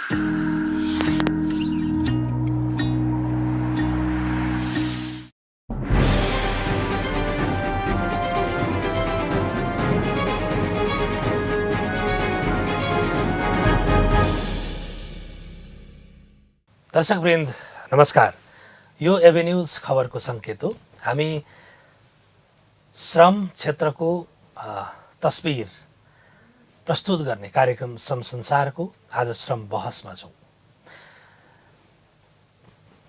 दर्शकवृन्द नमस्कार। यो एभेन्यूज खबरको सङ्केत हो। हामी श्रम क्षेत्रको तस्बिर प्रस्तुत गर्ने कार्यक्रम श्रम संसारको आज श्रम बहसमा छौँ।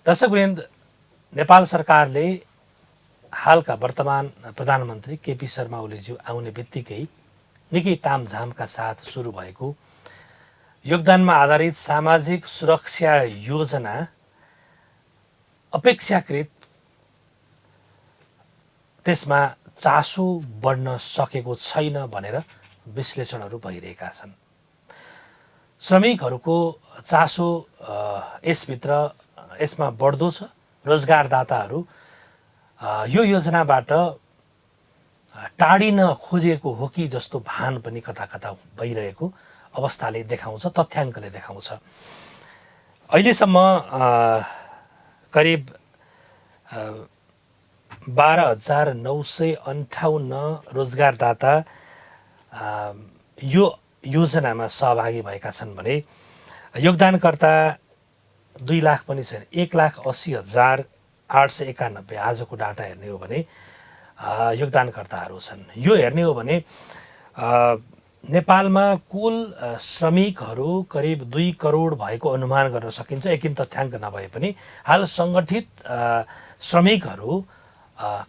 दर्शकवृन्द, नेपाल सरकारले हालका वर्तमान प्रधानमन्त्री केपी शर्मा ओलीज्यू आउने बित्तिकै निकै तामझामका साथ सुरु भएको योगदानमा आधारित सामाजिक सुरक्षा योजना अपेक्षाकृत त्यसमा चासो बढ्न सकेको छैन भनेर विश्लेषणहरू भइरहेका छन्। श्रमिकहरूको चासो यसमा बढ्दो छ। रोजगारदाताहरू यो योजनाबाट टाढिन खोजेको हो कि जस्तो भान पनि कता कता भइरहेको अवस्थाले देखाउँछ, तथ्याङ्कले देखाउँछ। अहिलेसम्म करिब 12,958 रोजगारदाता यो योजनामा सहभागी भएका छन् भने योगदानकर्ता 2 लाख पनि छैन। 1,80,891 आजको डाटा हेर्ने हो भने योगदानकर्ताहरू छन्। यो हेर्ने हो भने नेपालमा कुल श्रमिकहरू करिब 2 करोड भएको अनुमान गर्न सकिन्छ, एकिन तथ्याङ्क नभए पनि। हाल सङ्गठित श्रमिकहरू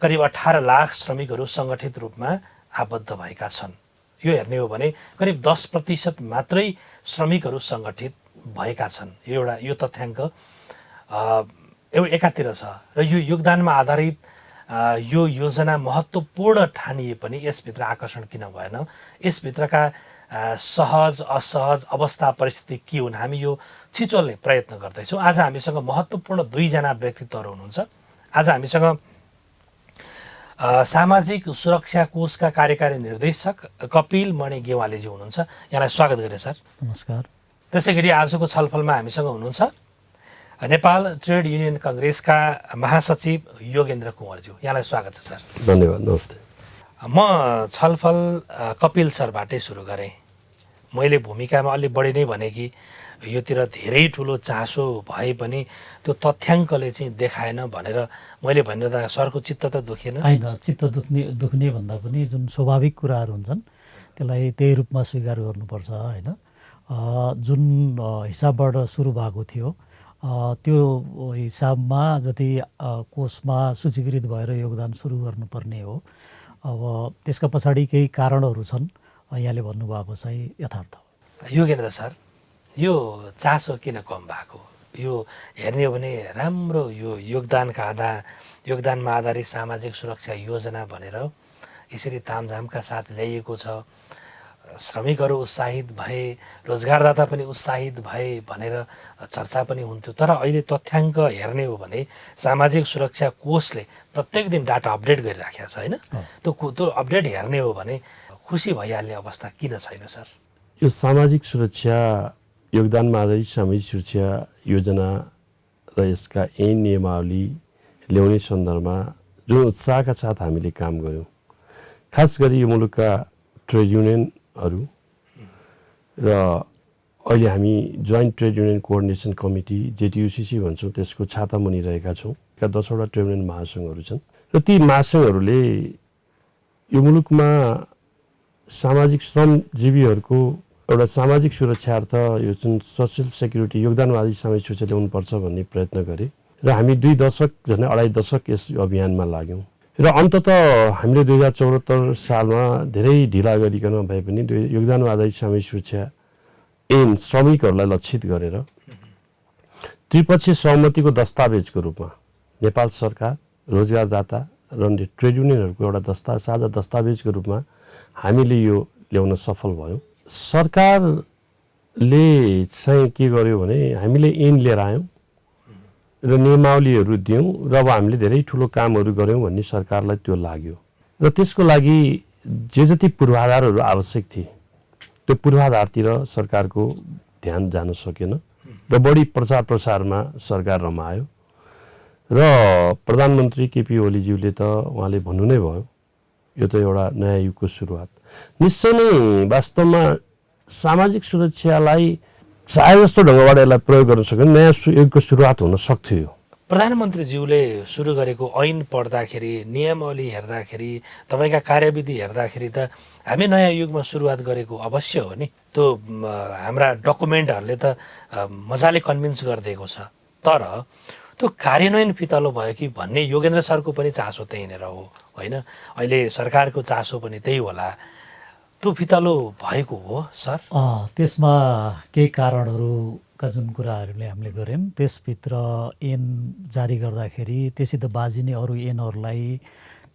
करिब 18 लाख श्रमिकहरू सङ्गठित रूपमा आबद्ध भएका छन्। यो हेर्ने हो भने करिब 10% मात्रै श्रमिकहरू सङ्गठित भएका छन्। यो तथ्याङ्क एकातिर छ र यो योगदानमा आधारित यो योजना महत्त्वपूर्ण ठानिए पनि यसभित्र आकर्षण किन भएन, यसभित्रका सहज असहज अवस्था परिस्थिति के हुन्, हामी यो छिचोल्ने प्रयत्न गर्दैछौँ। आज हामीसँग महत्त्वपूर्ण 2 जना व्यक्तित्वहरू हुनुहुन्छ। आज हामीसँग सामाजिक सुरक्षा कोषका कार्यकारी निर्देशक कपिल मणि गेवालीजी हुनुहुन्छ। यहाँलाई स्वागत गरे सर। नमस्कार। त्यसै गरी आजको छलफलमा हामीसँग हुनुहुन्छ नेपाल ट्रेड युनियन कङ्ग्रेसका महासचिव योगेन्द्र कुँवरज्यू। यहाँलाई स्वागत छ सर। धन्यवाद। नमस्ते। म छलफल कपिल सरबाटै सुरु गरेँ। मैले भूमिकामा अलि बढी नै भने कि योतिर धेरै ठुलो चासो भए पनि त्यो तथ्याङ्कले चाहिँ देखाएन भनेर मैले भनिरहँदा सरको चित्त त दुखेन? होइन, चित्त दुख्ने भन्दा पनि जुन स्वाभाविक कुराहरू हुन्छन् त्यसलाई त्यही रूपमा स्वीकार गर्नुपर्छ। होइन, जुन हिसाबबाट सुरु भएको थियो त्यो हिसाबमा जति कोषमा सूचीकृत भएर योगदान सुरु गर्नुपर्ने हो, अब त्यसका पछाडि केही कारणहरू छन्। यहाँले भन्नुभएको चाहिँ यथार्थ हो। योगेन्द्र सर, यो चासो किन कम भएको? यो हेर्ने हो भने राम्रो यो योगदानमा आधारित सामाजिक सुरक्षा योजना भनेर यसरी तामझामका साथ ल्याइएको छ। श्रमिकहरू उत्साहित भए, रोजगारदाता पनि उत्साहित भए भनेर चर्चा पनि हुन्थ्यो। तर अहिले तथ्याङ्क हेर्ने हो भने सामाजिक सुरक्षा कोषले प्रत्येक दिन डाटा अपडेट गरिराखेको छ। होइन, त्यो अपडेट हेर्ने हो भने खुसी भइहाल्ने अवस्था किन छैन सर? यो सामाजिक सुरक्षा योगदानमा आधारित सामाजिक सुरक्षा योजना र यसका ऐन नियमावली ल्याउने सन्दर्भमा जुन उत्साहका साथ हामीले काम गऱ्यौँ, खास गरी यो मुलुकका ट्रेड युनियनहरू र अहिले हामी joint trade union coordination committee JTUCC भन्छौँ, त्यसको छाता मुनि रहेका छौँ। 10 वटा ट्रेड युनियन महासङ्घहरू छन् र ती महासङ्घहरूले यो मुलुकमा सामाजिक श्रमजीवीहरूको एउटा सामाजिक सुरक्षार्थ यो जुन सोसल सेक्युरिटी योगदानवादी सामाजिक सुरक्षा ल्याउनुपर्छ भन्ने प्रयत्न गरे र हामी 2 दशक झन्डै 2.5 दशक यस अभियानमा लाग्यौँ र अन्ततः हामीले 2074 सालमा धेरै ढिला गरिकन भए पनि योगदानवादी सामाजिक सुरक्षा ऐन श्रमिकहरूलाई लक्षित गरेर त्रिपक्षीय सहमतिको दस्तावेजको रूपमा नेपाल सरकार, रोजगारदाता र ट्रेड युनियनहरूको एउटा साझा दस्तावेजको रूपमा हामीले यो ल्याउन सफल भयौँ। सरकारले चाहिँ के गर्यो भने हामीले ऐन लिएर आयौँ र नियमावलीहरू दियौँ र अब हामीले धेरै ठुलो कामहरू गऱ्यौँ भन्ने सरकारलाई त्यो लाग्यो र त्यसको लागि जे जति पूर्वाधारहरू आवश्यक थिए त्यो पूर्वाधारतिर सरकारको ध्यान जान सकेन र बढी प्रचार प्रसारमा सरकार रमायो र प्रधानमन्त्री केपी ओलीज्यूले त उहाँले भन्नु नै भयो यो त एउटा नयाँ युगको सुरुवात। निश्चय नै वास्तवमा सामाजिक सुरक्षालाई चाहे जस्तो ढङ्गबाट यसलाई प्रयोग गर्न सक्यो नयाँ युगको सुरुवात हुन सक्थ्यो यो। प्रधानमन्त्रीज्यूले सुरु गरेको ऐन पढ्दाखेरि नियमावली हेर्दाखेरि तपाईँका कार्यविधि हेर्दाखेरि त हामी नयाँ युगमा सुरुवात गरेको अवश्य हो नि। त्यो हाम्रा डकुमेन्टहरूले त मजाले कन्भिन्स गरिदिएको छ, तर त्यो कार्यान्वयन फितलो भयो कि भन्ने योगेन्द्र सरको पनि चासो त्यहीँनिर हो होइन? अहिले सरकारको चासो पनि त्यही होला। त्यो फितलो भएको हो सर? त्यसमा केही कारणहरूका जुन कुराहरूले हामीले गऱ्यौँ त्यसभित्र ऐन जारी गर्दाखेरि त्यससित बाजिने अरू ऐनहरूलाई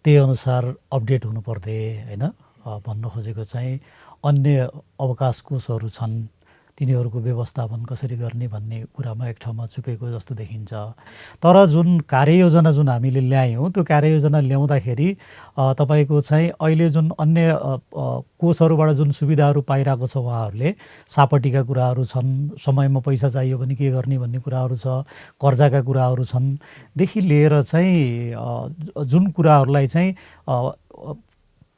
त्यही अनुसार अपडेट हुनुपर्थे होइन? भन्न खोजेको चाहिँ अन्य अवकाश कोषहरू छन्, तिनीहरूको व्यवस्थापन कसरी गर्ने भन्ने कुरामा एक ठाउँमा चुकेको जस्तो देखिन्छ। तर जुन कार्ययोजना जुन हामीले ल्यायौँ त्यो कार्ययोजना ल्याउँदाखेरि तपाईँको चाहिँ अहिले जुन अन्य कोषहरूबाट जुन सुविधाहरू पाइरहेको छ उहाँहरूले, सापटीका कुराहरू छन्, समयमा पैसा चाहियो भने के गर्ने भन्ने कुराहरू छ, कर्जाका कुराहरू छन् देखि लिएर चाहिँ जुन कुराहरूलाई चाहिँ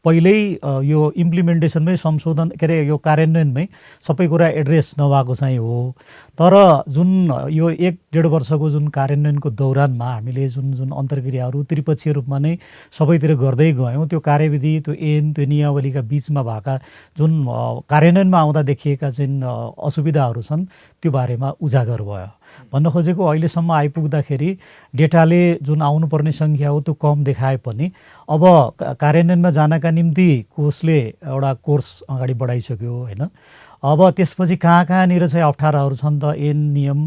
पहिल्यै यो इम्प्लिमेन्टेसनमै संशोधन के अरे यो कार्यान्वयनमै सबै कुरा एड्रेस नभएको चाहिँ हो। तर जुन यो 1-1.5 वर्षको जुन कार्यान्वयनको दौरानमा हामीले जुन जुन अन्तर्क्रियाहरू त्रिपक्षीय रूपमा नै सबैतिर गर्दै गयौँ, त्यो कार्यविधि त्यो ऐन त्यो नियमावलीका बिचमा भएका जुन कार्यान्वयनमा आउँदा देखिएका चाहिँ असुविधाहरू छन् त्यो बारेमा उजागर भयो। भन्न खोजेको अहिलेसम्म आइपुग्दाखेरि डेटाले जुन आउनुपर्ने सङ्ख्या हो त्यो कम देखाए पनि अब कार्यान्वयनमा जानका निम्ति कोषले एउटा कोर्स अगाडि बढाइसक्यो होइन? अब त्यसपछि कहाँनिर चाहिँ अप्ठ्याराहरू छन् त ऐन नियम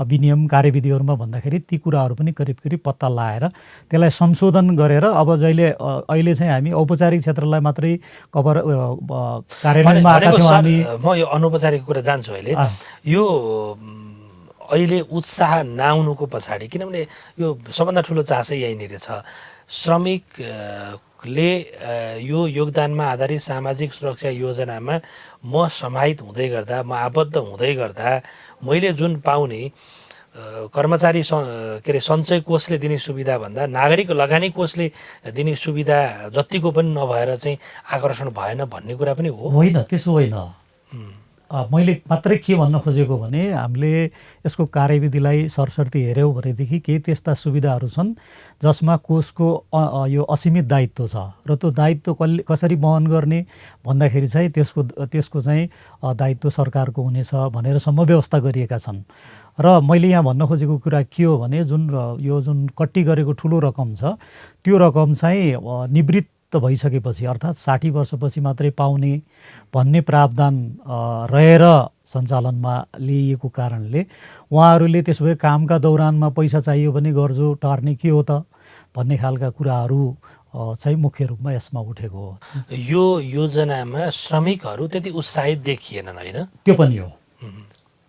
विनियम कार्यविधिहरूमा भन्दाखेरि ती कुराहरू पनि करिब करिब पत्ता लगाएर त्यसलाई संशोधन गरेर अब जहिले अहिले चाहिँ हामी औपचारिक क्षेत्रलाई मात्रै कभर कार्यान्वयनमा आएका थियौँ हामी। म यो अनौपचारिक कुरा जान्छु अहिले। यो अहिले उत्साह नआउनुको पछाडि, किनभने यो सबभन्दा ठुलो चासै यहीँनिर छ, श्रमिकले यो योगदानमा आधारित सामाजिक सुरक्षा योजनामा म समाहित हुँदै गर्दा, म आबद्ध हुँदै गर्दा मैले जुन पाउने कर्मचारी के अरे सञ्चय कोषले दिने सुविधा भन्दा नागरिक लगानी कोषले दिने सुविधा जतिको पनि नभएर चाहिँ आकर्षण भएन भन्ने कुरा पनि हो। होइन, त्यसो होइन। मैले मात्रै के भन्न खोजेको भने हामीले यसको कार्यविधिलाई सरसर्ती हेऱ्यौँ भनेदेखि केही त्यस्ता सुविधाहरू छन् जसमा कोषको यो असीमित दायित्व छ र त्यो दायित्व कसरी वहन गर्ने भन्दाखेरि चाहिँ त्यसको चाहिँ दायित्व सरकारको हुनेछ भनेरसम्म व्यवस्था गरिएका छन्। र मैले यहाँ भन्न खोजेको कुरा के हो भने यो जुन कट्टी गरेको ठुलो रकम छ त्यो रकम चाहिँ निवृत्त भइसकेपछि अर्थात् 60 वर्षपछि मात्रै पाउने भन्ने प्रावधान रहेर सञ्चालनमा ल्याइएको कारणले उहाँहरूले त्यसो भए कामका दौरानमा पैसा चाहियो भने गर्जो टार्ने के हो त भन्ने खालका कुराहरू चाहिँ मुख्य रूपमा यसमा उठेको हो। यो योजनामा श्रमिकहरू त्यति उत्साहित देखिएनन् होइन? त्यो पनि हो।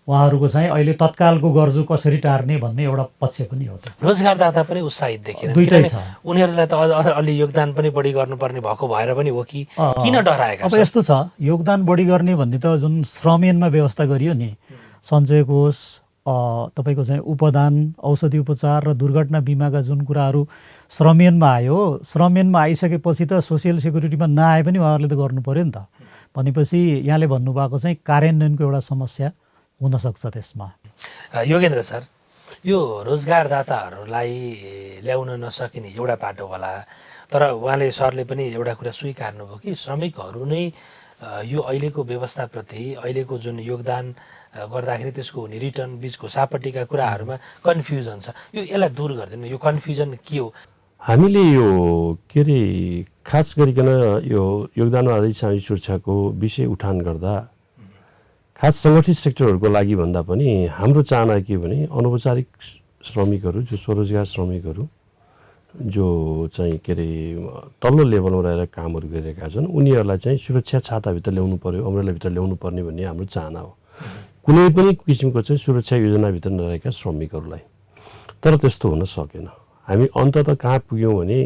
उहाँहरूको चाहिँ अहिले तत्कालको गर्जो कसरी टार्ने भन्ने एउटा पक्ष पनि हो। रोजगारदाता पनि उत्साहित देखिएन, दुईटै छ। उनीहरूलाई त अलि योगदान पनि बढी गर्नुपर्ने भएको भएर पनि हो कि किन डराएका? अब यस्तो छ, योगदान बढी गर्ने भन्ने त जुन श्रमयनमा व्यवस्था गरियो नि, सञ्चय कोष तपाईँको चाहिँ उपदान, औषधि उपचार र दुर्घटना बिमाका जुन कुराहरू श्रमयनमा आयो, श्रमयनमा आइसकेपछि त सोसियल सेक्युरिटीमा नआए पनि उहाँहरूले त गर्नु पर्यो नि त। भनेपछि यहाँले भन्नुभएको चाहिँ कार्यान्वयनको एउटा समस्या हुनसक्छ त्यसमा। योगेन्द्र सर, यो रोजगारदाताहरूलाई ल्याउन नसकिने एउटा पाटो होला, तर उहाँले सरले पनि एउटा कुरा स्वीकार्नुभयो कि श्रमिकहरू नै यो अहिलेको व्यवस्थाप्रति, अहिलेको जुन योगदान गर्दाखेरि त्यसको हुने रिटर्न बिचको सापटीका कुराहरूमा कन्फ्युजन छ, यो यसलाई दूर गरिदिनु। यो कन्फ्युजन के हो? हामीले यो के अरे खास गरिकन यो योगदान आधारित सामाजिक सुरक्षाको विषय उठान गर्दा खास सङ्गठित सेक्टरहरूको लागि भन्दा पनि हाम्रो चाहना के भने अनौपचारिक श्रमिकहरू, जो स्वरोजगार श्रमिकहरू जो चाहिँ के अरे तल्लो लेभलमा रहेर कामहरू गरिरहेका छन् उनीहरूलाई चाहिँ सुरक्षा छाताभित्र ल्याउनु पर्यो, अम्ब्रेलाभित्र ल्याउनु पर्ने भन्ने हाम्रो चाहना हो। कुनै पनि किसिमको चाहिँ सुरक्षा योजनाभित्र नरहेका श्रमिकहरूलाई। तर त्यस्तो हुन सकेन। हामी अन्ततः कहाँ पुग्यौँ भने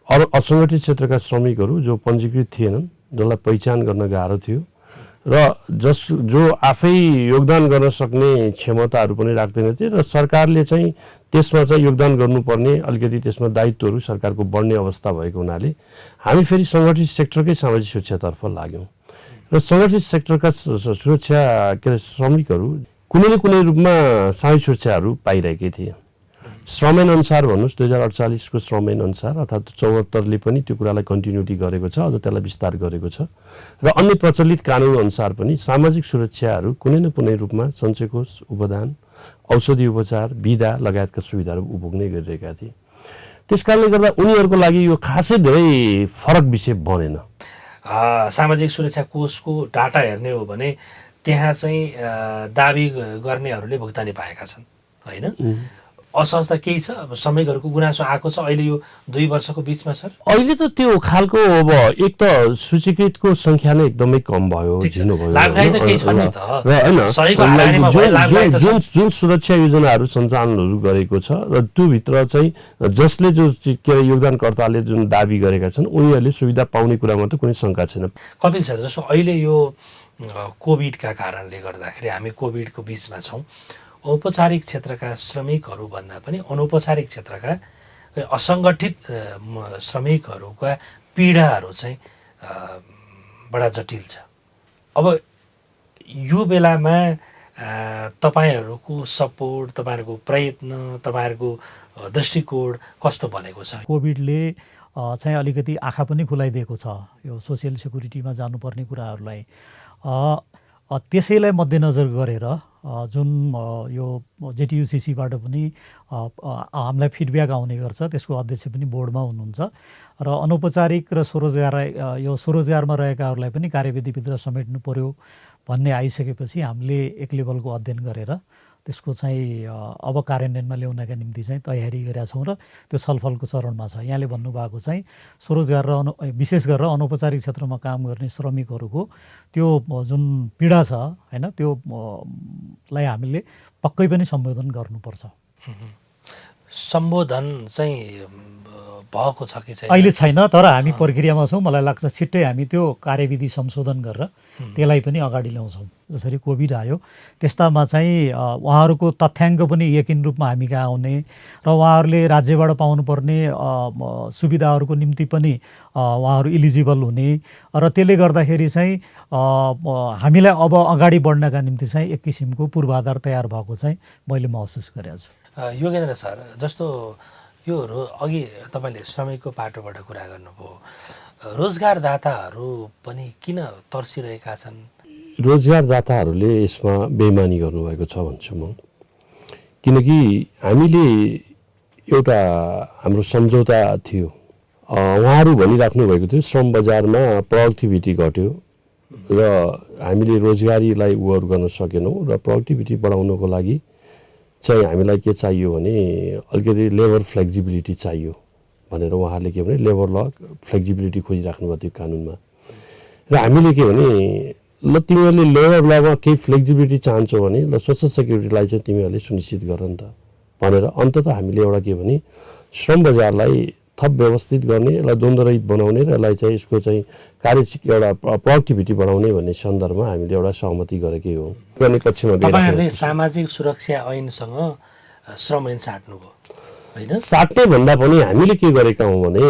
असङ्गठित क्षेत्रका श्रमिकहरू जो पञ्जीकृत थिएनन्, जसलाई पहिचान गर्न गाह्रो थियो र जो आफै योगदान गर्न सक्ने क्षमताहरू पनि राख्दैनथे र सरकारले चाहिँ त्यसमा चाहिँ योगदान गर्नुपर्ने अलिकति त्यसमा दायित्वहरू सरकारको बढ्ने अवस्था भएको हुनाले हामी फेरि सङ्गठित सेक्टरकै सामाजिक सुरक्षातर्फ लाग्यौँ र सङ्गठित सेक्टरका सुरक्षा के अरे श्रमिकहरू कुनै न कुनै रूपमा सामाजिक सुरक्षाहरू पाइरहेकै थिए। श्रम ऐन अनुसार भन्नुहोस् 2048 को श्रम ऐन अनुसार अर्थात् 74ले पनि त्यो कुरालाई कन्टिन्युटी गरेको छ, अझ त्यसलाई विस्तार गरेको छ र अन्य प्रचलित कानुन अनुसार पनि सामाजिक सुरक्षाहरू कुनै न कुनै रूपमा सञ्चय कोष, उपदान, औषधि उपचार, बिदा लगायतका सुविधाहरू उपभोग्ने गरिरहेका थिए। त्यसकारणले गर्दा उनीहरूको लागि यो खासै धेरै फरक विषय बनेन। सामाजिक सुरक्षा कोषको डाटा हेर्ने हो भने त्यहाँ चाहिँ दाबी गर्नेहरूले भुक्तानी पाएका छन् होइन, असहजता केही छ? अब श्रमिकहरूको गुनासो आएको छ अहिले यो 2 वर्षको बिचमा सर? अहिले त त्यो खालको अब एक त सूचीकृतको संख्या नै एकदमै कम भयो, झिनो भयो र जुन सुरक्षा योजनाहरू सञ्चालनहरू गरेको छ र त्योभित्र चाहिँ जसले जो के अरे योगदानकर्ताले जुन दाबी गरेका छन् उनीहरूले सुविधा पाउने कुरामा त कुनै शङ्का छैन। कपिल सर, जस्तो अहिले यो कोभिडका कारणले गर्दाखेरि हामी कोभिडको बिचमा छौँ, औपचारिक क्षेत्रका श्रमिकहरू भन्दा पनि अनौपचारिक क्षेत्रका असङ्गठित श्रमिकहरूका पीडाहरू चाहिँ बडा जटिल छ। अब यो बेलामा तपाईहरूको सपोर्ट, तपाईहरूको प्रयत्न, तपाईहरूको दृष्टिकोण कस्तो बनेको छ? कोभिडले चाहिँ अलिकति आँखा पनि खुलाइदिएको छ यो सोसियल सेक्युरिटीमा जानुपर्ने कुराहरूलाई। त्यसैलाई मध्यनजर गरेर जुन यो जेटियुसिसीबाट पनि हामीलाई फिडब्याक आउने गर्छ, त्यसको अध्यक्ष पनि बोर्डमा हुनुहुन्छ र अनौपचारिक र स्वरोजगारमा रहेकाहरूलाई पनि कार्यविधिभित्र समेट्नु पर्यो भन्ने आइसकेपछि हामीले एक लेभलको अध्ययन गरेर त्यसको चाहिँ अब कार्यान्वयनमा ल्याउनका निम्ति चाहिँ तयारी गरेका छौँ र त्यो छलफलको चरणमा छ। यहाँले भन्नुभएको चाहिँ स्वरोजगार र विशेष गरेर अनौपचारिक क्षेत्रमा काम गर्ने श्रमिकहरूको त्यो जुन पीडा छ होइन, त्यो लाई हामीले पक्कै पनि सम्बोधन गर्नुपर्छ। सम्बोधन चाहिँ भएको छ कि छैन? अहिले छैन, तर हामी प्रक्रियामा छौँ। मलाई लाग्छ छिट्टै हामी त्यो कार्यविधि संशोधन गरेर त्यसलाई पनि अगाडि ल्याउँछौँ। जसरी कोभिड आयो त्यस्तामा चाहिँ उहाँहरूको तथ्याङ्क पनि यकिन रूपमा हामी कहाँ आउने र उहाँहरूले राज्यबाट पाउनुपर्ने सुविधाहरूको निम्ति पनि उहाँहरू इलिजिबल हुने र त्यसले गर्दाखेरि चाहिँ हामीलाई अब अगाडि बढ्नका निम्ति चाहिँ एक किसिमको पूर्वाधार तयार भएको चाहिँ मैले महसुस गरेको छु। योगेन्द्र सर, जस्तो यो अघि तपाईँले श्रमिकको पाटोबाट कुरा गर्नुभयो, रोजगारदाताहरू पनि किन तर्सिरहेका छन्? रोजगारदाताहरूले यसमा बेइमानी गर्नुभएको छ भन्छु म, किनकि हामीले एउटा हाम्रो सम्झौता थियो, उहाँहरू भनिराख्नु भएको थियो श्रम बजारमा प्रोडक्टिभिटी घट्यो र हामीले रोजगारीलाई उयो गर्न सकेनौँ र प्रोडक्टिभिटी बढाउनको लागि चाहिँ हामीलाई के चाहियो भने अलिकति लेबर फ्लेक्जिबिलिटी चाहियो भनेर उहाँहरूले के भने लेबर ल फ्लेक्जिबिलिटी खोजिराख्नु भएको थियो कानुनमा। र हामीले के भने ल तिमीहरूले लेबर लमा केही फ्लेक्जिबिलिटी चाहन्छौ भने ल सोसल सेक्युरिटीलाई चाहिँ तिमीहरूले सुनिश्चित गर नि त भनेर अन्ततः हामीले एउटा के भने श्रम बजारलाई थप व्यवस्थित गर्ने र द्वन्द्वरहित बनाउने र यसलाई चाहिँ यसको चाहिँ एउटा प्रोडक्टिभिटी बढाउने भन्ने सन्दर्भमा हामीले एउटा सहमति गरेकै हो। गर्ने पक्षमा तपाईहरुले सामाजिक सुरक्षा ऐनसँग श्रम ऐन साट्नुभयो हैन? साट्ने भन्दा पनि हामीले के गरेका हौं भने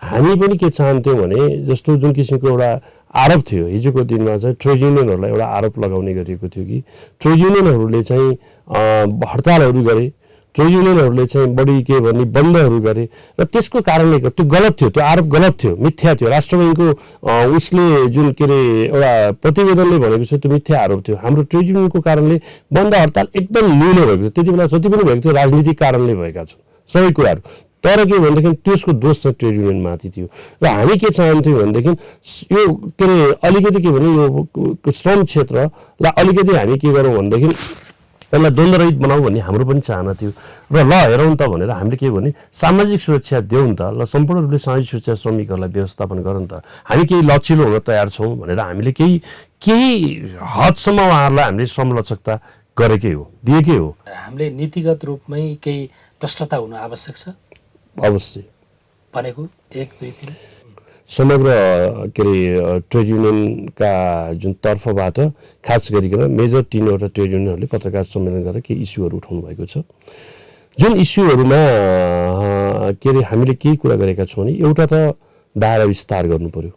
हामी पनि के चाहन्थ्यौं भने जस्तो जुन किसिमको एउटा आरोप थियो हिजोको दिनमा चाहिँ ट्रेड युनियनहरुलाई एउटा आरोप लगाउने गरिएको थियो कि ट्रेड युनियनहरुले चाहिँ हडतालहरु गरे, ट्रेड युनियनहरुले चाहिँ बढी के भन्ने बन्दहरू गरे र त्यसको कारणले त्यो गलत थियो, त्यो आरोप गलत थियो, मिथ्या थियो। राष्ट्र बैंकको उसले जुन के रे एउटा प्रतिवेदनले भनेको छ त्यो मिथ्या आरोप थियो। हाम्रो ट्रेड युनियनको कारणले बन्द हडताल एकदम न्यून भएको थियो, त्यतिबेला जति पनि भएको थियो राजनीतिक कारणले भएका छन् सबै कुराहरू। तर के भनेदेखि त्यसको दोष चाहिँ ट्रेड युनियन माथि थियो र हामी के चाहन्थ्यौं भनेदेखि यो के रे अलिकति के भने यो श्रम क्षेत्रलाई अलिकति हामी के गरौँ भनेदेखि यसलाई द्वन्द्वरहित बनाऊ भन्ने हाम्रो पनि चाहना थियो र ल हेरौँ त भनेर हामीले के भने सामाजिक सुरक्षा देऊ त, ल सम्पूर्ण रूपले सामाजिक सुरक्षा श्रमिकहरूलाई व्यवस्थापन गरौँ त, हामी केही लचिलो हुन तयार छौँ भनेर हामीले केही हदसम्म उहाँहरूलाई हामीले श्रमलचकता गरेकै हो, दिएकै हो। हामीले नीतिगत रूपमै केही प्रष्टता हुन आवश्यक छ अवश्य। भनेको 1 2 3 समग्र के अरे ट्रेड युनियनका जुन तर्फबाट खास गरिकन मेजर 3वटा ट्रेड युनियनहरूले पत्रकार सम्मेलन गरेर केही इस्युहरू उठाउनु भएको छ। जुन इस्युहरूमा के अरे हामीले केही कुरा गरेका छौँ भने एउटा त दायरा विस्तार गर्नु पर्यो।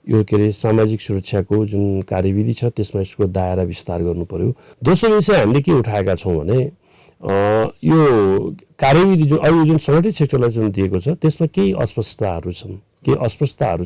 यो के अरे सामाजिक सुरक्षाको जुन कार्यविधि छ त्यसमा यसको दायरा विस्तार गर्नु पर्यो। दोस्रो विषय हामीले के उठाएका छौँ भने यो कार्यविधि जुन अहिले जुन सङ्गठित सेक्टरलाई जुन दिएको छ त्यसमा केही अस्पष्टताहरू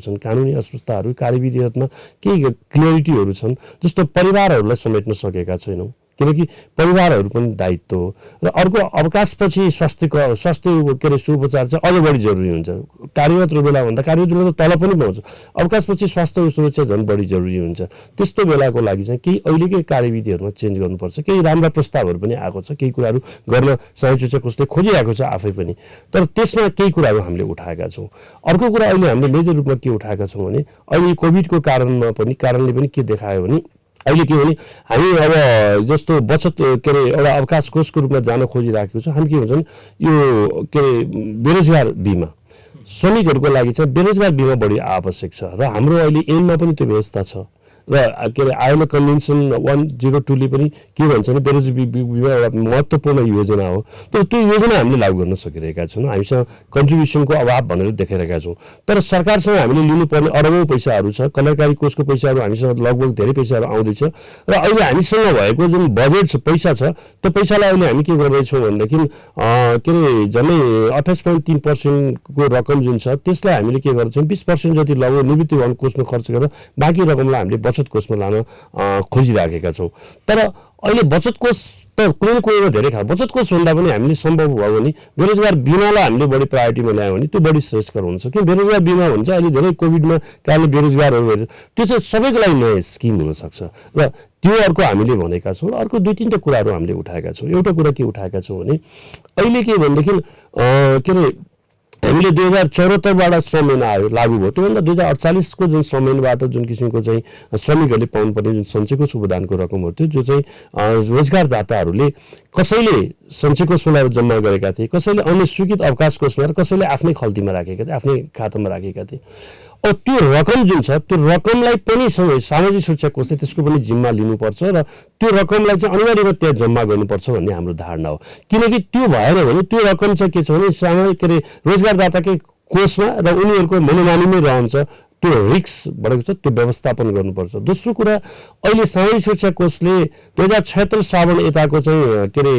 छन्, कानुनी अस्पष्टताहरू, कार्यविधिहरूमा केही क्लियरिटीहरू छन्, जस्तो परिवारहरूलाई समेट्न सकेका छैनौँ, किनकि परिवारहरू पनि दायित्व हो। र अर्को अवकाशपछि स्वास्थ्य के अरे सुपचार चाहिँ अझ बढी जरुरी हुन्छ। कार्यरत बेलाभन्दा कार्यरत बेला त तल पनि पाउँछ, अवकाशपछि स्वास्थ्य सुरक्षा झन् बढी जरुरी हुन्छ। त्यस्तो बेलाको लागि चाहिँ केही अहिलेकै कार्यविधिहरूमा चेन्ज गर्नुपर्छ। केही राम्रा प्रस्तावहरू पनि आएको छ, केही कुराहरू गर्न सामाजिक सुरक्षा कोषले खोजिरहेको छ आफै पनि, तर त्यसमा केही कुराहरू हामीले उठाएका छौँ। अर्को कुरा अहिले हामीले मेजर रूपमा के उठाएका छौँ भने अहिले कोभिडको कारणले पनि के देखायो भने अहिले के भने हामी अब जस्तो बचत के अरे एउटा अवकाश कोषको रूपमा जान खोजिराखेको छ। हामी के भन्छ भने यो के अरे बेरोजगार बिमा श्रमिकहरूको लागि चाहिँ बेरोजगार बिमा बढी आवश्यक छ र हाम्रो अहिले ऐनमा पनि त्यो व्यवस्था छ र के अरे आयोला कन्भेन्सन 102ले पनि के भन्छ भने बेरोजगार बिमा एउटा महत्त्वपूर्ण योजना हो। तर त्यो योजना हामीले लागू गर्न सकिरहेका छौँ, हामीसँग कन्ट्रिब्युसनको अभाव भनेर देखाइरहेका छौँ। तर सरकारसँग हामीले लिनुपर्ने अरबौँ पैसाहरू छ, कल्याणकारी कोषको पैसाहरू हामीसँग लगभग धेरै पैसाहरू आउँदैछ र अहिले हामीसँग भएको जुन बजेट छ, पैसा छ, त्यो पैसालाई अहिले हामी के गर्दैछौँ भनेदेखि के अरे झन्डै 28.3% को रकम जुन छ त्यसलाई हामीले के गर्छौँ 20% जति लगभग निवृत्ति भवन कोषमा खर्च गरेर बाँकी रकमलाई हामीले बचत कोषमा लान खोजिराखेका छौँ। तर अहिले बचत कोष त कुनै न कुनैमा धेरै खालको बचत कोष भन्दा पनि हामीले सम्भव भयो भने बेरोजगार बिमालाई हामीले बढी प्रायोरिटीमा ल्यायो भने त्यो बढी श्रेष्ठकर हुन्छ। किन बेरोजगार बिमा भन्छ अहिले धेरै कोभिडमा कारणले बेरोजगारहरू भएर त्यो चाहिँ सबैको लागि नयाँ स्किम हुनसक्छ र त्यो अर्को हामीले भनेका छौँ। अर्को 2-3टा कुराहरू हामीले उठाएका छौँ। एउटा कुरा के उठाएका छौँ भने अहिले के भनेदेखि के अरे हामीले 2074बाट श्रम ऐन आयो लागू भयो, त्योभन्दा 2048को जुन श्रम ऐनबाट जुन किसिमको चाहिँ श्रमिकहरूले पाउनुपर्ने जुन सञ्चयको सुविधानको रकमहरू थियो जो चाहिँ रोजगारदाताहरूले कसैले सञ्चय कोषमा जम्मा गरेका थिए, कसैले अन्य स्वीकृत अवकाश कोषमा र कसैले आफ्नै खल्तीमा राखेका थिए, आफ्नै खातामा राखेका थिए। अब त्यो रकम जुन छ त्यो रकमलाई पनि सामाजिक सुरक्षा कोषले त्यसको पनि जिम्मा लिनुपर्छ र त्यो रकमलाई चाहिँ अनिवार्य रूपमा त्यहाँ जम्मा गर्नुपर्छ भन्ने हाम्रो धारणा हो। किनकि त्यो भएन भने त्यो रकम चाहिँ के छ भने सामाजिक के अरे रोजगारदाताकै कोषमा र उनीहरूको मनोमानीमै रहन्छ, त्यो रिस्क बढेको छ, त्यो व्यवस्थापन गर्नुपर्छ। दोस्रो कुरा अहिले सामाजिक सुरक्षा कोषले 2076 साल यताको चाहिँ के अरे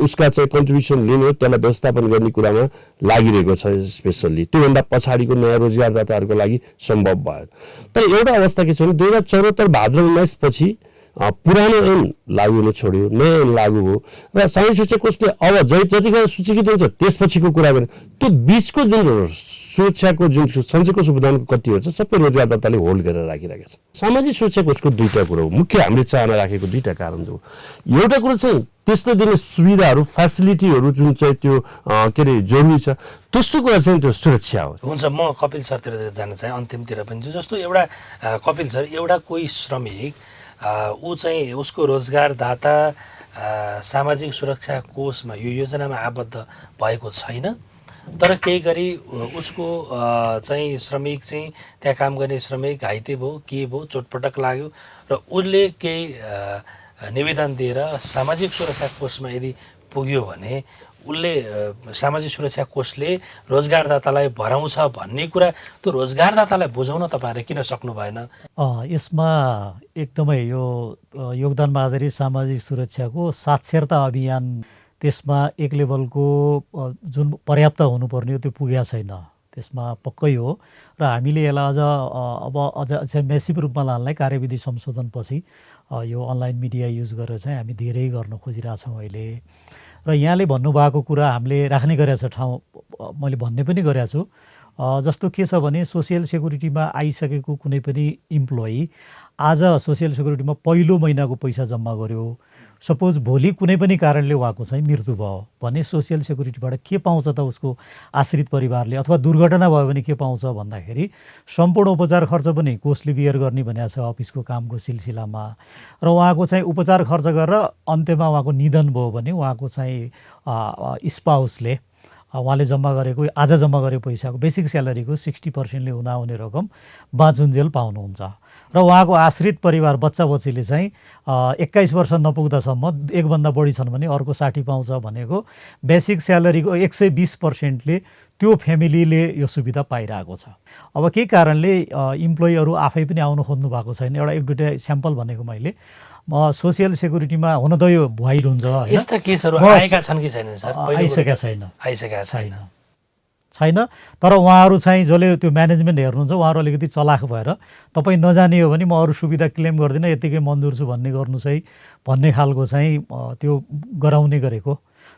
उसका चाहिँ कन्ट्रिब्युसन लिने त्यसलाई व्यवस्थापन गर्ने कुरामा लागिरहेको छ स्पेसल्ली। त्योभन्दा पछाडिको नयाँ रोजगारदाताहरूको लागि सम्भव भयो। तर एउटा अवस्था के छ भने 2074 भाद्र 19 पछि पुरानो ऐन लागू हुन छोड्यो, नयाँ ऐन लागू हो र सामाजिक सुरक्षा कोषले अब जतिखेर सूचीकृत हुन्छ त्यसपछिको कुरा गर्ने त्यो बिचको जुन सुरक्षाको जुन सञ्चयको सुविधाको कतिहरू छ सबै रोजगारदाताले होल्ड गरेर राखिरहेका छ। सामाजिक सुरक्षा कोषको दुईटा कुरा हो, मुख्य हामीले चाहना राखेको दुईटा कारण हो। एउटा कुरा चाहिँ त्यसले दिने सुविधाहरू फेसिलिटीहरू जुन चाहिँ त्यो के अरे जरुरी छ, दोस्रो कुरा चाहिँ त्यो सुरक्षा हो। हुन्छ, म कपिल सरतिर जान चाहे अन्तिमतिर पनि जस्तो एउटा कपिल सर एउटा कोही श्रमिक ऊ चाहिँ उसको रोजगारदाता सामाजिक सुरक्षा कोषमा यो योजनामा आबद्ध भएको छैन, तर केही गरी उसको चाहिँ श्रमिक चाहिँ त्यहाँ काम गर्ने श्रमिक घाइते भयो, के भयो, चोटपटक लाग्यो र उसले केही निवेदन दिएर सामाजिक सुरक्षा कोषमा यदि पुग्यो भने उसले सामाजिक सुरक्षा कोषले रोजगारदातालाई भराउँछ भन्ने कुरा त्यो रोजगारदातालाई बुझाउन तपाईँहरूले किन सक्नु भएन? यसमा एकदमै यो योगदानमा आधारित सामाजिक सुरक्षाको साक्षरता अभियान त्यसमा एक लेभलको जुन पर्याप्त हुनुपर्ने हो त्यो पुगेको छैन, त्यसमा पक्कै हो। र हामीले यसलाई अझ मेसिभ रूपमा लानलाई कार्यविधि संशोधनपछि यो अनलाइन मिडिया युज गरेर चाहिँ हामी धेरै गर्न खोजिरहेछौँ अहिले। र यहाँले भन्नुभएको कुरा हामीले राख्ने गरेका छ ठाउँ मैले भन्ने पनि गरेको छु। जस्तो के छ भने सोसियल सेक्युरिटीमा आइसकेको कुनै पनि इम्प्लोइ आज सोसियल सेक्युरिटीमा पहिलो महिनाको पैसा जम्मा गर्यो, सपोज भोलि कुनै पनि कारणले उहाँको चाहिँ मृत्यु भयो भने सोसियल सेक्युरिटीबाट के पाउँछ त उसको आश्रित परिवारले, अथवा दुर्घटना भयो भने के पाउँछ भन्दाखेरि सम्पूर्ण उपचार खर्च पनि कोषले बियर गर्ने भनेको छ अफिसको कामको सिलसिलामा। र उहाँको चाहिँ उपचार खर्च गरेर अन्त्यमा उहाँको निधन भयो भने उहाँको चाहिँ स्पाउसले उहाँले जम्मा गरेको आज जम्मा गरेको पैसाको बेसिक स्यालेरीको 60%ले हुन रकम बाँचुन्जेल पाउनुहुन्छ र उहाँको आश्रित परिवार बच्चा बच्चीले चाहिँ 21 वर्ष नपुग्दासम्म एकभन्दा बढी छन् भने अर्को 60 पाउँछ भनेको बेसिक स्यालेरीको 120%ले त्यो फ्यामिलीले यो सुविधा पाइरहेको छ। अब केही कारणले इम्प्लोइहरू आफै पनि आउनु खोज्नु भएको छैन। एउटा एक दुईवटा स्याम्पल भनेको मैले सोसियल सेक्युरिटीमा हुन त यो भ्वाइड हुन्छ हैन, यस्ता केसहरू आएका छन् कि छैनन् सर? आइसकेका छैन छैन तर उहाँहरू चाहिँ जसले त्यो म्यानेजमेन्ट हेर्नुहुन्छ उहाँहरू अलिकति चलाख भएर तपाईँ नजाने हो भने म अरू सुविधा क्लेम गर्दिनँ, यतिकै मन्जुर छु गर्नुहोस् है भन्ने खालको चाहिँ त्यो गराउने गरेको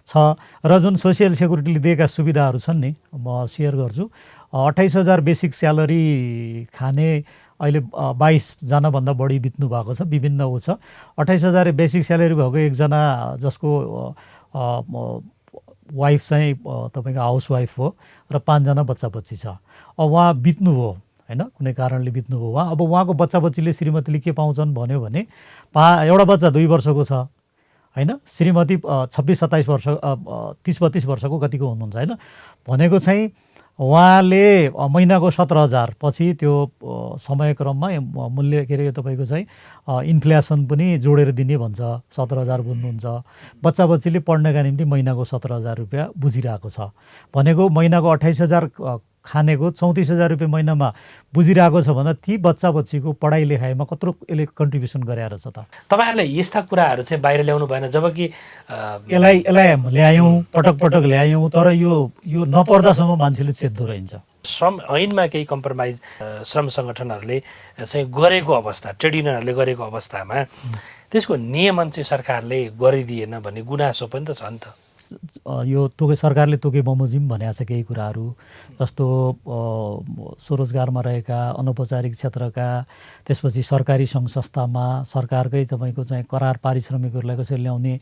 छ। र जुन सोसियल सेक्युरिटीले दिएका सुविधाहरू छन् नि म सेयर गर्छु। 28,000 बेसिक स्यालेरी खाने अहिले 22जनाभन्दा बढी बित्नु भएको छ, विभिन्न ऊ छ। 28,000 बेसिक स्यालेरी भएको एकजना जसको वाइफ चाहिँ तपाईँको हाउसवाइफ हो र 5जना बच्चा बच्ची छ। अब उहाँ बित्नुभयो होइन, कुनै कारणले बित्नुभयो उहाँ। अब उहाँको बच्चा बच्चीले श्रीमतीले के पाउँछन् भन्यो भने एउटा बच्चा 2 वर्षको छ होइन, श्रीमती 26-27 वर्ष 30-32 वर्षको कतिको हुनुहुन्छ होइन, भनेको चाहिँ उहाँले महिनाको 17,000 पछि त्यो समयक्रममा मूल्य के अरे तपाईँको चाहिँ इन्फ्लेसन पनि जोडेर दिने भन्छ, 17,000 बुझ्नुहुन्छ। बच्चा बच्चीले पढ्नका निम्ति महिनाको 17,000 रुपियाँ बुझिरहेको छ भनेको महिनाको 28,000 खानेको 34,000 रुपियाँ महिनामा बुझिरहेको छ भने ती बच्चा बच्चीको पढाइ लेखाइमा कत्रो यसले कन्ट्रिब्युसन गरेर छ त। तपाईँहरूले यस्ता कुराहरू चाहिँ बाहिर ल्याउनु भएन, जबकि यसलाई ल्यायौँ, पटक पटक ल्यायौँ, तर यो नपर्दासम्म मान्छेले चेत्दो रहन्छ। श्रम ऐनमा केही कम्प्रोमाइज श्रम सङ्गठनहरूले चाहिँ गरेको अवस्था, ट्रेड युनियनहरूले गरेको अवस्थामा त्यसको नियमन चाहिँ सरकारले गरिदिएन भन्ने गुनासो पनि त छ नि त। यो सरकारले तोके बमोजिम भनेको छ केही कुराहरू, जस्तो स्वरोजगारमा रहेका अनौपचारिक क्षेत्रका, त्यसपछि सरकारी सङ्घ संस्थामा सरकारकै तपाईँको चाहिँ करार पारिश्रमिकहरूलाई कसरी ल्याउने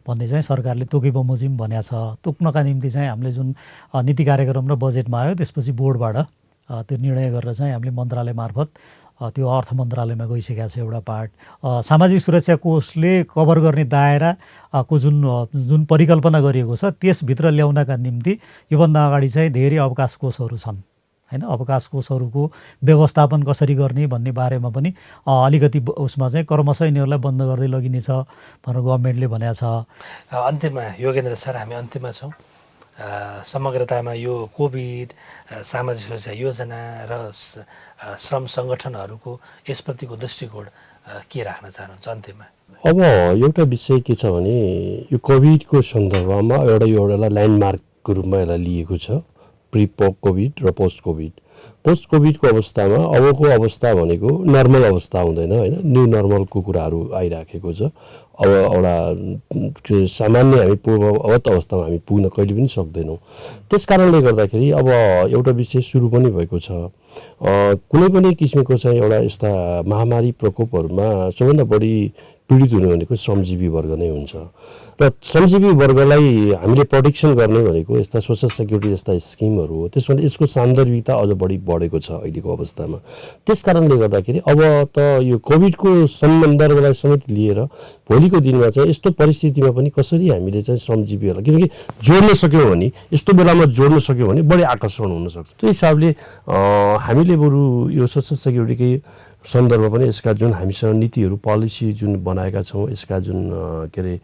भन्ने चाहिँ सरकारले तोके बमोजिम भनेको छ। तोक्नका निम्ति चाहिँ हामीले जुन नीति कार्यक्रम र बजेटमा आयो त्यसपछि बोर्डबाट त्यो निर्णय गरेर चाहिँ हामीले मन्त्रालय मार्फत त्यो अर्थ मन्त्रालयमा गइसकेको छ एउटा पार्ट। सामाजिक सुरक्षा कोषले कभर गर्ने दायराको जुन परिकल्पना गरिएको छ त्यसभित्र ल्याउनका निम्ति योभन्दा अगाडि चाहिँ धेरै अवकाश कोषहरू छन् होइन, अवकाश कोषहरूको व्यवस्थापन कसरी गर्ने भन्ने बारेमा पनि अलिकति उसमा चाहिँ क्रमशः यिनीहरूलाई बन्द गर्दै लगिनेछ भनेर गभर्मेन्टले भनेको छ। अन्त्यमा योगेन्द्र सर, हामी अन्त्यमा छौँ। समग्रतामा यो कोभिड, सामाजिक सुरक्षा योजना र श्रम सङ्गठनहरूको यसप्रतिको दृष्टिकोण के राख्न चाहनुहुन्छ अन्त्यमा? अब एउटा विषय के छ भने यो कोभिडको सन्दर्भमा एउटालाई ल्यान्डमार्कको रूपमा यसलाई लिएको छ, प्रि कोभिड र पोस्ट कोभिड। पोस्ट कोभिडको अवस्थामा अबको अवस्था भनेको नर्मल अवस्था हुँदैन होइन, न्यू नर्मलको कुराहरू आइराखेको छ। अब एउटा सामान्य हामी पूर्ववत अवस्थामा हामी पुग्न कहिले पनि सक्दैनौँ। त्यस कारणले गर्दाखेरि अब एउटा विषय सुरु पनि भएको छ। कुनै पनि किसिमको चाहिँ एउटा यस्ता महामारी प्रकोपहरूमा सबभन्दा बढी पीडित हुने भनेको श्रमजीवी वर्ग नै हुन्छ र श्रमजीवी वर्गलाई हामीले प्रोटेक्सन गर्ने भनेको यस्ता सोसल सेक्युरिटी जस्ता स्किमहरू हो। त्यसमा यसको सान्दर्भिकता अझ बढी बढेको छ अहिलेको अवस्थामा। त्यस कारणले गर्दाखेरि अब त यो कोभिडको सन्दर्भलाई समेत लिएर भोलिको दिनमा चाहिँ यस्तो परिस्थितिमा पनि कसरी हामीले चाहिँ श्रमजीवीहरूलाई, किनकि जोड्न सक्यौँ भने, यस्तो बेलामा जोड्न सक्यौँ भने बढी आकर्षण हुनसक्छ। त्यो हिसाबले हामीले बरु यो सोसल सेक्युरिटीकै सन्दर्भ पनि यसका जुन हामीसँग नीतिहरू पोलिसी जुन बनाएका छौँ, यसका जुन के अरे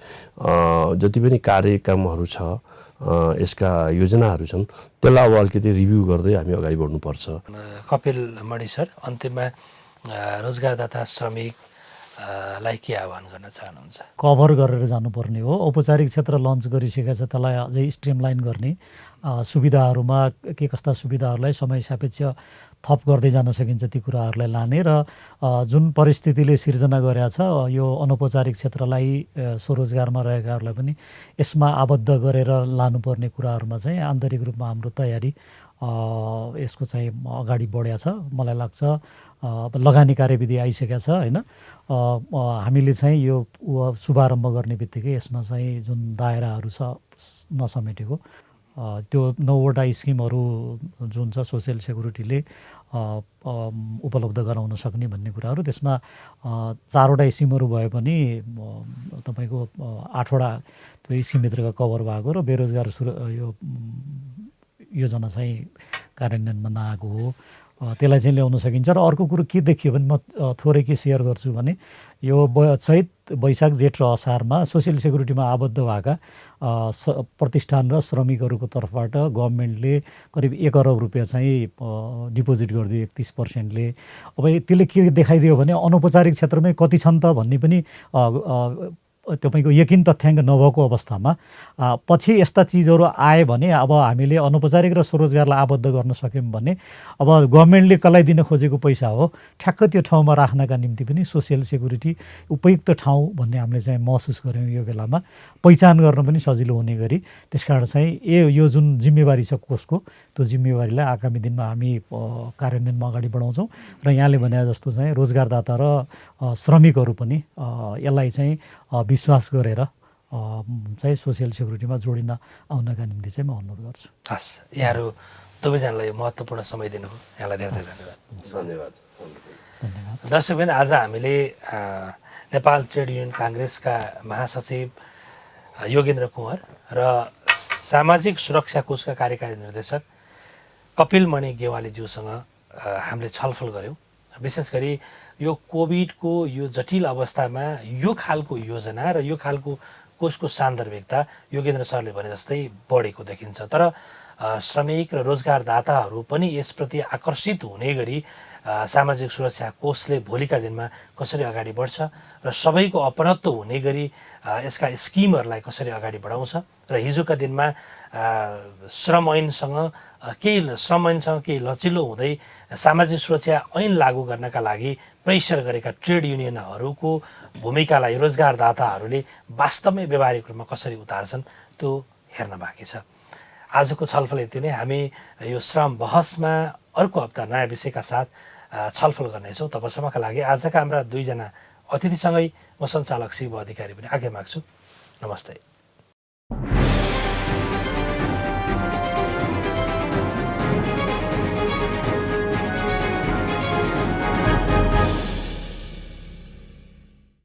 जति पनि कार्यक्रमहरू छ, यसका योजनाहरू छन्, त्यसलाई अब अलिकति रिभ्यू गर्दै हामी अगाडि बढ्नुपर्छ। कपिल मणि सर, अन्त्यमा रोजगारदाता श्रमिकलाई के आह्वान गर्न चाहनुहुन्छ? कभर गरेर जानुपर्ने हो। औपचारिक क्षेत्र लन्च गरिसकेका छ, त्यसलाई अझै स्ट्रिमलाइन गर्ने, सुविधाहरूमा के कस्ता सुविधाहरूलाई समय सापेक्ष थप गर्दै जान सकिन्छ ती कुराहरूलाई लाने र जुन परिस्थितिले सिर्जना गरेका छ यो अनौपचारिक क्षेत्रलाई स्वरोजगारमा रहेकाहरूलाई पनि यसमा आबद्ध गरेर लानुपर्ने कुराहरूमा चाहिँ आन्तरिक रूपमा हाम्रो तयारी यसको चाहिँ अगाडि बढेको छ। मलाई लाग्छ अब लगानी कार्यविधि आइसकेका छ होइन, हामीले चाहिँ यो शुभारम्भ गर्ने बित्तिकै यसमा चाहिँ जुन दायराहरू छ नसमेटेको त्यो 9वटा स्किमहरू जुन छ सोसियल सेक्युरिटीले उपलब्ध गराउन सक्ने भन्ने कुराहरू, त्यसमा 4वटा स्किमहरू भए पनि तपाईँको 8वटा त्यो स्किमभित्रका कभर भएको र बेरोजगार यो योजना चाहिँ कार्यान्वयनमा नआएको हो, त्यसलाई चाहिँ ल्याउन सकिन्छ। र अर्को कुरो के देखियो भने म थोरै के सेयर गर्छु भने यो चैत वैशाख जेठ र असारमा सोसियल सेक्युरिटीमा आबद्ध भएका प्रतिष्ठान र श्रमिकहरूको तर्फबाट गभर्मेन्टले करिब 1 अरब रुपियाँ चाहिँ डिपोजिट गरिदियो 31%ले। अब त्यसले के देखाइदियो भने अनौपचारिक क्षेत्रमै कति छन् त भन्ने पनि तपाईँको यकिन तथ्याङ्क नभएको अवस्थामा पछि यस्ता चिजहरू आए भने अब हामीले अनौपचारिक र स्वरोजगारलाई आबद्ध गर्न सक्यौँ भने अब गभर्मेन्टले कसलाई दिन खोजेको पैसा हो ठ्याक्क त्यो ठाउँमा राख्नका निम्ति पनि सोसियल सेक्युरिटी उपयुक्त ठाउँ भन्ने हामीले चाहिँ महसुस गऱ्यौँ। यो बेलामा पहिचान गर्न पनि सजिलो हुने गरी, त्यसकारण चाहिँ यो जुन जिम्मेवारी छ कोषको, त्यो जिम्मेवारीलाई आगामी दिनमा हामी कार्यान्वयनमा अगाडि बढाउँछौँ र यहाँले भने जस्तो चाहिँ रोजगारदाता र श्रमिकहरू पनि यसलाई चाहिँ विश्वास गरेर चाहिँ सोसियल सेक्युरिटीमा जोडिन आउनका निम्ति चाहिँ म अनुरोध गर्छु। हस्, यहाँहरू दुवैजनालाई महत्त्वपूर्ण समय दिनुभयो, यहाँलाई धेरै धेरै धन्यवाद। दर्शकबिन, आज हामीले नेपाल ट्रेड युनियन काङ्ग्रेसका महासचिव योगेन्द्र कुँवर र सामाजिक सुरक्षा कोषका कार्यकारी निर्देशक कपिल मणि गेवालीज्यूसँग हामीले छलफल गऱ्यौँ। विशेष गरी यो कोभिडको यो जटिल अवस्थामा यो खालको योजना र यो खालको कोषको सान्दर्भिकता योगेन्द्र सरले भने जस्तै बढेको देखिन्छ। तर श्रमिक र रोजगारदाताहरू पनि यसप्रति आकर्षित हुने गरी सामाजिक सुरक्षा कोषले भोलिका दिनमा कसरी अगाडि बढ्छ र सबैको अपनत्व हुने गरी यसका स्किमहरूलाई कसरी अगाडि बढाउँछ र हिजोका दिनमा श्रम ऐनसँग केही लचिलो हुँदै सामाजिक सुरक्षा ऐन लागू गर्नका लागि प्रेसर गरेका ट्रेड युनियनहरूको भूमिकालाई रोजगारदाताहरूले वास्तवमै व्यावहारिक रूपमा कसरी उतार्छन् त्यो हेर्न बाँकी छ। आजको छलफल यति नै। हामी यो श्रम बहसमा अर्को हप्ता नयाँ विषयका साथ छलफल गर्नेछौँ। तबसम्मका लागि आजका हाम्रा दुईजना अतिथिसँगै म सञ्चालक शिव अधिकारी पनि आज्ञा माग्छु। नमस्ते।